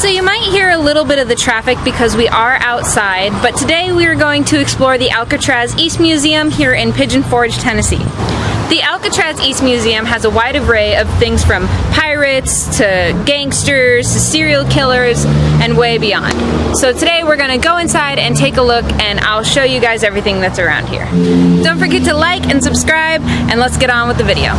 So you might hear a little bit of the traffic because we are outside, but today we are going to explore the Alcatraz East Museum here in Pigeon Forge, Tennessee. The Alcatraz East Museum has a wide array of things from pirates to gangsters to serial killers and way beyond. So today we're going to go inside and take a look, and I'll show you guys everything that's around here. Don't forget to like and subscribe, and let's get on with the video.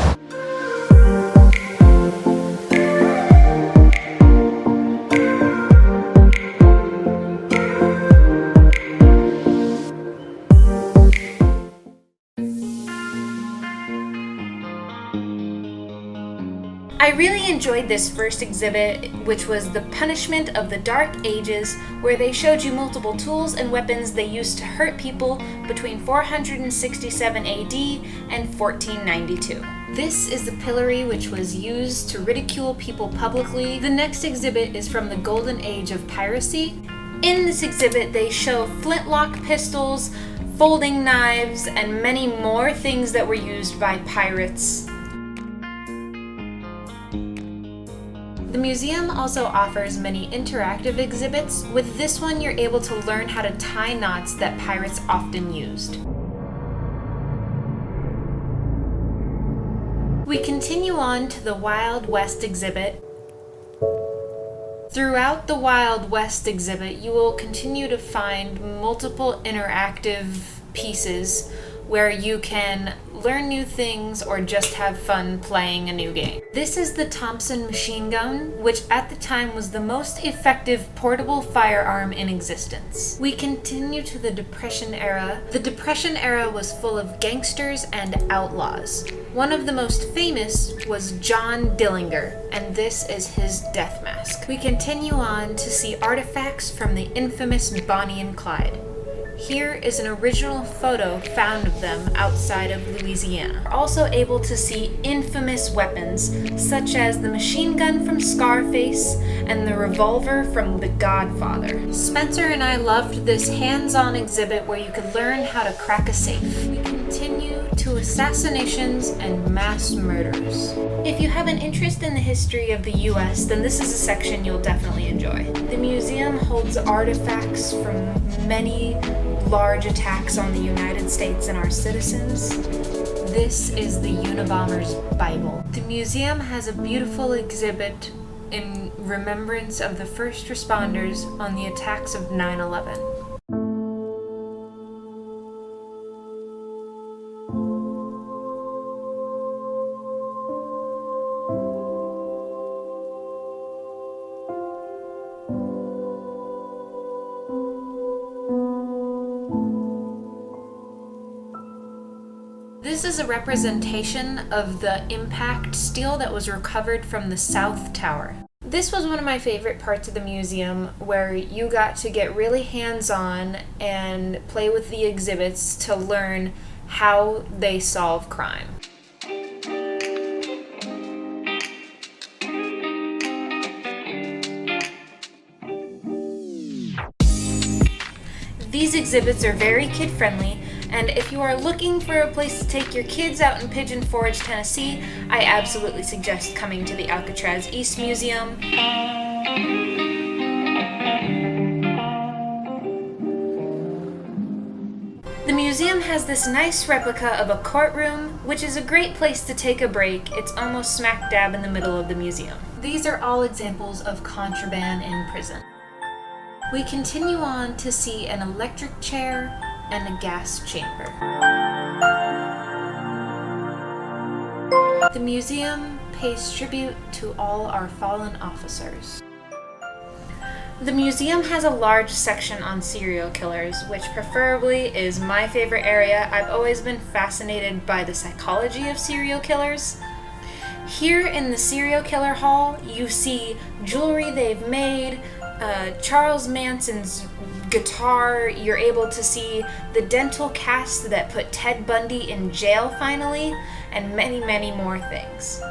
I really enjoyed this first exhibit, which was The Punishment of the Dark Ages, where they showed you multiple tools and weapons they used to hurt people between 467 AD and 1492. This is the pillory which was used to ridicule people publicly. The next exhibit is from the Golden Age of Piracy. In this exhibit, they show flintlock pistols, folding knives, and many more things that were used by pirates. The museum also offers many interactive exhibits. With this one, you're able to learn how to tie knots that pirates often used. We continue on to the Wild West exhibit. Throughout the Wild West exhibit, you will continue to find multiple interactive pieces where you can learn new things or just have fun playing a new game. This is the Thompson machine gun, which at the time was the most effective portable firearm in existence. We continue to the Depression era. The Depression era was full of gangsters and outlaws. One of the most famous was John Dillinger, and this is his death mask. We continue on to see artifacts from the infamous Bonnie and Clyde. Here is an original photo found of them outside of Louisiana. We're also able to see infamous weapons, such as the machine gun from Scarface and the revolver from The Godfather. Spencer and I loved this hands-on exhibit where you could learn how to crack a safe. We continue to assassinations and mass murders. If you have an interest in the history of the US, then this is a section you'll definitely enjoy. The museum holds artifacts from many large attacks on the United States and our citizens. This is the Unabomber's Bible. The museum has a beautiful exhibit in remembrance of the first responders on the attacks of 9/11. This is a representation of the impact steel that was recovered from the South Tower. This was one of my favorite parts of the museum, where you got to get really hands-on and play with the exhibits to learn how they solve crime. These exhibits are very kid-friendly, and if you are looking for a place to take your kids out in Pigeon Forge, Tennessee, I absolutely suggest coming to the Alcatraz East Museum. The museum has this nice replica of a courtroom, which is a great place to take a break. It's almost smack dab in the middle of the museum. These are all examples of contraband in prison. We continue on to see an electric chair and a gas chamber. The museum pays tribute to all our fallen officers. The museum has a large section on serial killers, which preferably is my favorite area. I've always been fascinated by the psychology of serial killers. Here in the serial killer hall, you see jewelry they've made, Charles Manson's guitar. You're able to see the dental cast that put Ted Bundy in jail finally, and many, many more things.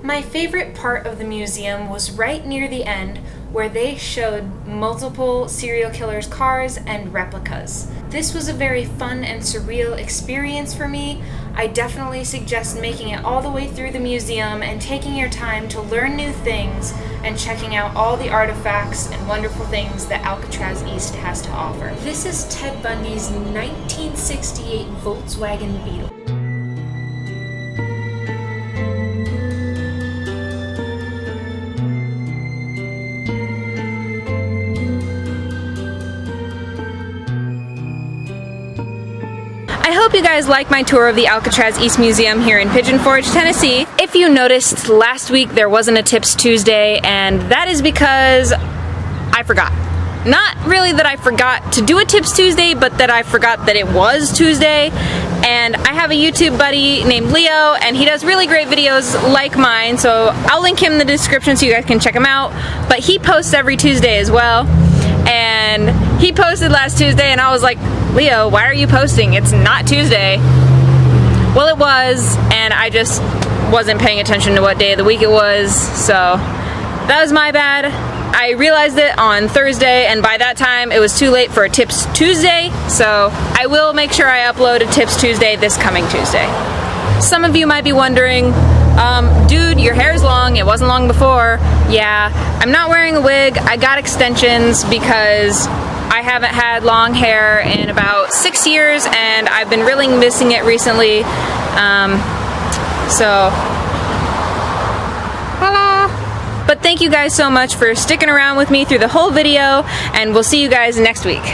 My favorite part of the museum was right near the end, where they showed multiple serial killers' cars and replicas. This was a very fun and surreal experience for me. I definitely suggest making it all the way through the museum and taking your time to learn new things and checking out all the artifacts and wonderful things that Alcatraz East has to offer. This is Ted Bundy's 1968 Volkswagen Beetle. I hope you guys like my tour of the Alcatraz East Museum here in Pigeon Forge, Tennessee. If you noticed, last week there wasn't a Tips Tuesday, and that is because I forgot. Not really that I forgot to do a Tips Tuesday, but that I forgot that it was Tuesday. And I have a YouTube buddy named Leo, and he does really great videos like mine, so I'll link him in the description so you guys can check him out. But he posts every Tuesday as well. And he posted last Tuesday, and I was like, Leo, why are you posting? It's not Tuesday. Well, it was, and I just wasn't paying attention to what day of the week it was, so that was my bad. I realized it on Thursday, and by that time it was too late for a Tips Tuesday, so I will make sure I upload a Tips Tuesday this coming Tuesday. Some of you might be wondering, dude, your hair's long, it wasn't long before. Yeah, I'm not wearing a wig, I got extensions because I haven't had long hair in about 6 years, and I've been really missing it recently. But thank you guys so much for sticking around with me through the whole video, and we'll see you guys next week.